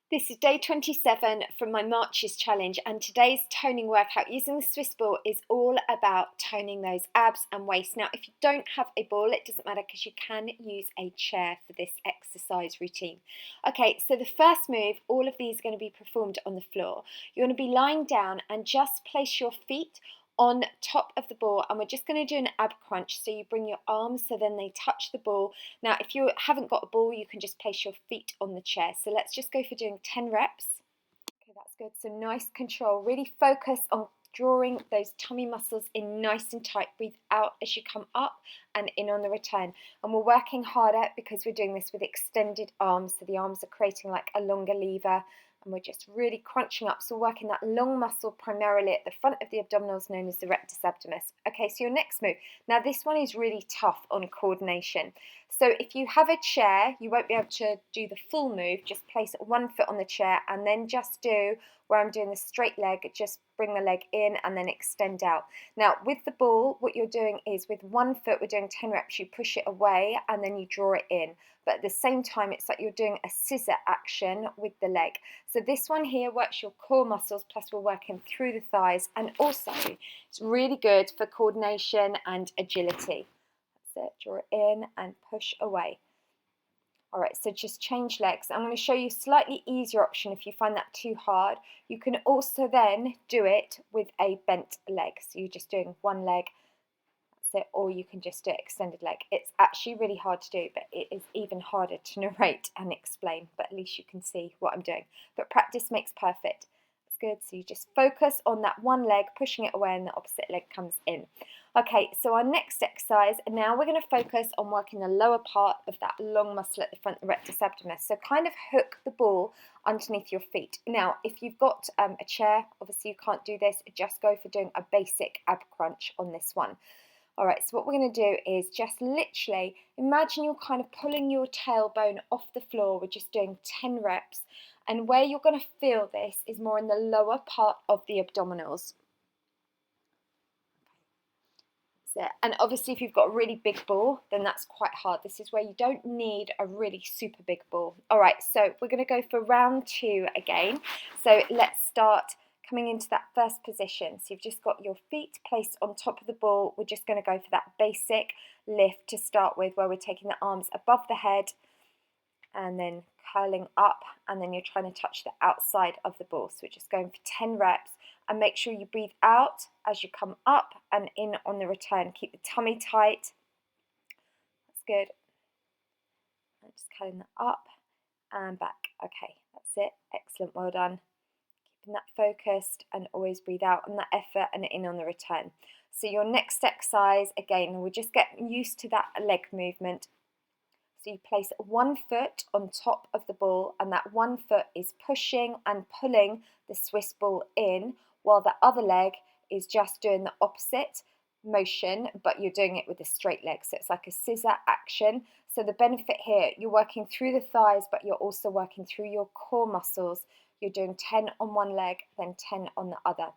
This is day 27 from my Marches challenge, and today's toning workout using the Swiss ball is all about toning those abs and waist. Now, if you don't have a ball, it doesn't matter because you can use a chair for this exercise routine. Okay, so the first move, all of these are going to be performed on the floor. You're going to be lying down and just place your feet on top of the ball, and we're just going to do an ab crunch. So you bring your arms so then they touch the ball. Now if you haven't got a ball, you can just place your feet on the chair. So let's just go for doing 10 reps. Okay, that's good. So nice control, really focus on drawing those tummy muscles in nice and tight. Breathe out as you come up and in on the return. And we're working harder because we're doing this with extended arms, so the arms are creating like a longer lever, and we're just really crunching up. So working that long muscle primarily at the front of the abdominals known as the rectus abdominis. Okay, so your next move. Now this one is really tough on coordination. So if you have a chair, you won't be able to do the full move. Just place one foot on the chair and then just do where I'm doing the straight leg, just bring the leg in and then extend out. Now with the ball, what you're doing is with one foot, we're doing 10 reps, you push it away and then you draw it in. But at the same time, it's like you're doing a scissor action with the leg. So this one here works your core muscles, plus we're working through the thighs, and also it's really good for coordination and agility. That's it, draw it in and push away. All right, so just change legs. I'm going to show you a slightly easier option if you find that too hard. You can also then do it with a bent leg. So you're just doing one leg, that's it, or you can just do extended leg. It's actually really hard to do, but it is even harder to narrate and explain, but at least you can see what I'm doing. But practice makes perfect. That's good. So you just focus on that one leg, pushing it away, and the opposite leg comes in. Okay, so our next exercise, now we're going to focus on working the lower part of that long muscle at the front, the rectus abdominis. So kind of hook the ball underneath your feet. Now, if you've got a chair, obviously you can't do this, just go for doing a basic ab crunch on this one. All right, so what we're going to do is just literally imagine you're kind of pulling your tailbone off the floor. We're just doing 10 reps. And where you're going to feel this is more in the lower part of the abdominals. And obviously if you've got a really big ball, then that's quite hard. This is where you don't need a really super big ball. All right, so we're going to go for round 2 again. So let's start coming into that first position. So you've just got your feet placed on top of the ball. We're just going to go for that basic lift to start with, where we're taking the arms above the head and then curling up, and then you're trying to touch the outside of the ball. So we're just going for 10 reps. And make sure you breathe out as you come up and in on the return. Keep the tummy tight. That's good. And just curling that up and back. Okay, that's it. Excellent, well done. Keeping that focused, and always breathe out on that effort and in on the return. So your next exercise, again, we're just getting used to that leg movement. So you place one foot on top of the ball, and that one foot is pushing and pulling the Swiss ball in, while the other leg is just doing the opposite motion, but you're doing it with a straight leg. So it's like a scissor action. So the benefit here, you're working through the thighs, but you're also working through your core muscles. You're doing 10 on one leg, then 10 on the other.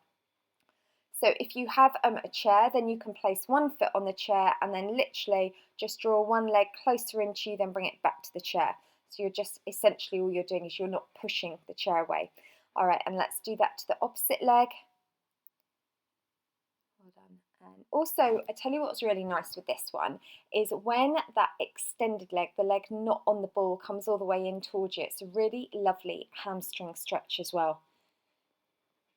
So if you have a chair, then you can place one foot on the chair and then literally just draw one leg closer into you, then bring it back to the chair. So you're just, essentially all you're doing is you're not pushing the chair away. All right, and let's do that to the opposite leg. Well done. And also, I tell you what's really nice with this one is when that extended leg, the leg not on the ball, comes all the way in towards you. It's a really lovely hamstring stretch as well.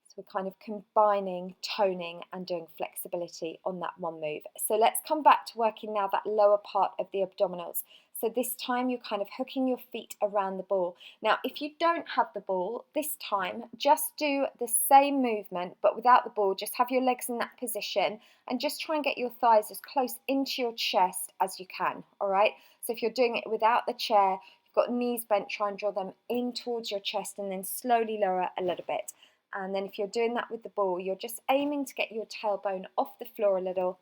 So we're kind of combining toning and doing flexibility on that one move. So let's come back to working now that lower part of the abdominals. So this time you're kind of hooking your feet around the ball. Now, if you don't have the ball, this time just do the same movement, but without the ball. Just have your legs in that position and just try and get your thighs as close into your chest as you can, all right? So if you're doing it without the chair, you've got knees bent, try and draw them in towards your chest and then slowly lower a little bit. And then if you're doing that with the ball, you're just aiming to get your tailbone off the floor a little.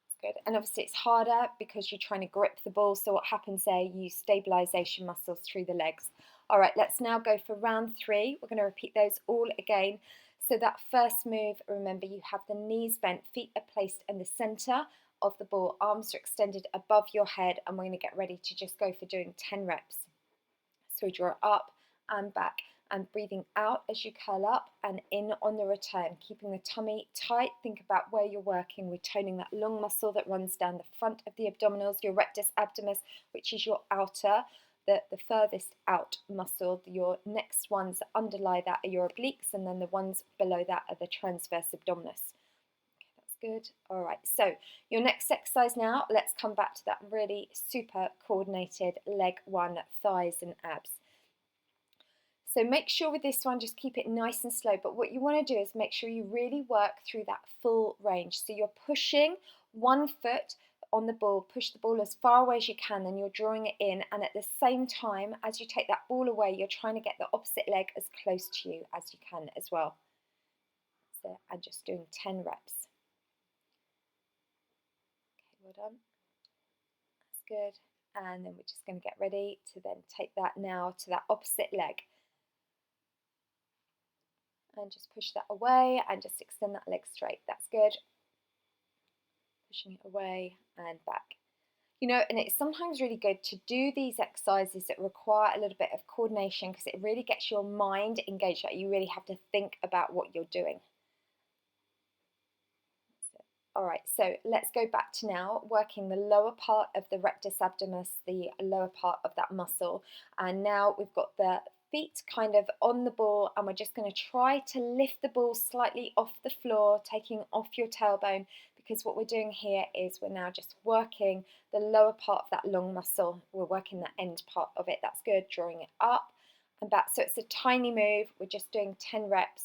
That's good. And obviously it's harder because you're trying to grip the ball. So what happens there, you use stabilization muscles through the legs. All right, let's now go for round 3. We're going to repeat those all again. So that first move, remember you have the knees bent, feet are placed in the center of the ball, arms are extended above your head, and we're going to get ready to just go for doing 10 reps. So we draw it up and back, and breathing out as you curl up and in on the return, keeping the tummy tight. Think about where you're working. We're toning that long muscle that runs down the front of the abdominals, your rectus abdominis, which is your outer, the furthest out muscle. Your next ones that underlie that are your obliques, and then the ones below that are the transverse abdominis. Okay, that's good. All right, so your next exercise now, let's come back to that really super coordinated leg one, thighs and abs. So make sure with this one, just keep it nice and slow. But what you want to do is make sure you really work through that full range. So you're pushing one foot on the ball, push the ball as far away as you can, then you're drawing it in. And at the same time, as you take that ball away, you're trying to get the opposite leg as close to you as you can as well. So I'm just doing 10 reps. Okay, well done. That's good. And then we're just going to get ready to then take that now to that opposite leg. And just push that away and just extend that leg straight. That's good. Pushing it away and back. You know, and it's sometimes really good to do these exercises that require a little bit of coordination, because it really gets your mind engaged. Like, you really have to think about what you're doing. All right, so let's go back to now working the lower part of the rectus abdominis, the lower part of that muscle. And now we've got the feet kind of on the ball, and we're just going to try to lift the ball slightly off the floor, taking off your tailbone, because what we're doing here is we're now just working the lower part of that long muscle. We're working the end part of it. That's good. Drawing it up and back. So it's a tiny move. We're just doing 10 reps.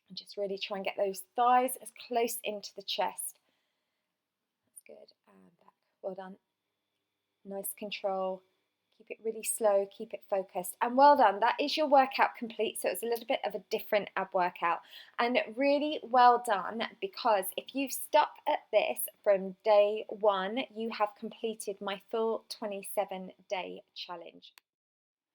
And just really try and get those thighs as close into the chest. That's good. And back. Well done. Nice control. Keep it really slow, keep it focused, and well done. That is your workout complete. So it's a little bit of a different ab workout, and really well done, because if you've stuck at this from day one, you have completed my full 27-day challenge.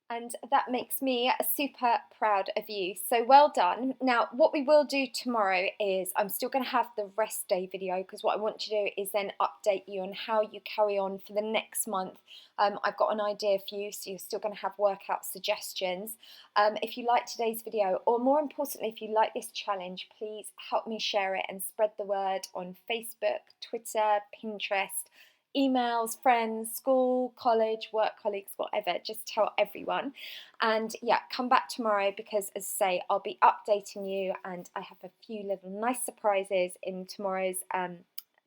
And that makes me super proud of you. So well done. Now, what we will do tomorrow is I'm still going to have the rest day video, because what I want to do is then update you on how you carry on for the next month. I've got an idea for you, so you're still going to have workout suggestions. If you like today's video, or more importantly, if you like this challenge, please help me share it and spread the word on Facebook, Twitter, Pinterest, emails, friends, school, college, work colleagues, whatever. Just tell everyone. And yeah, come back tomorrow, because as I say, I'll be updating you, and I have a few little nice surprises in tomorrow's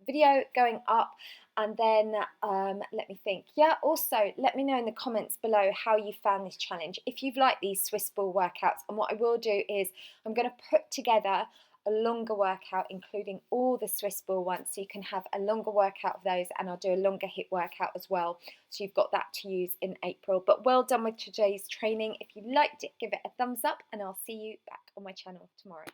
video going up. And then let me think. Yeah, also let me know in the comments below how you found this challenge, if you've liked these Swiss ball workouts. And what I will do is I'm going to put together a longer workout, including all the Swiss ball ones, so you can have a longer workout of those, and I'll do a longer HIIT workout as well, so you've got that to use in April. But well done with today's training. If you liked it, give it a thumbs up, and I'll see you back on my channel tomorrow.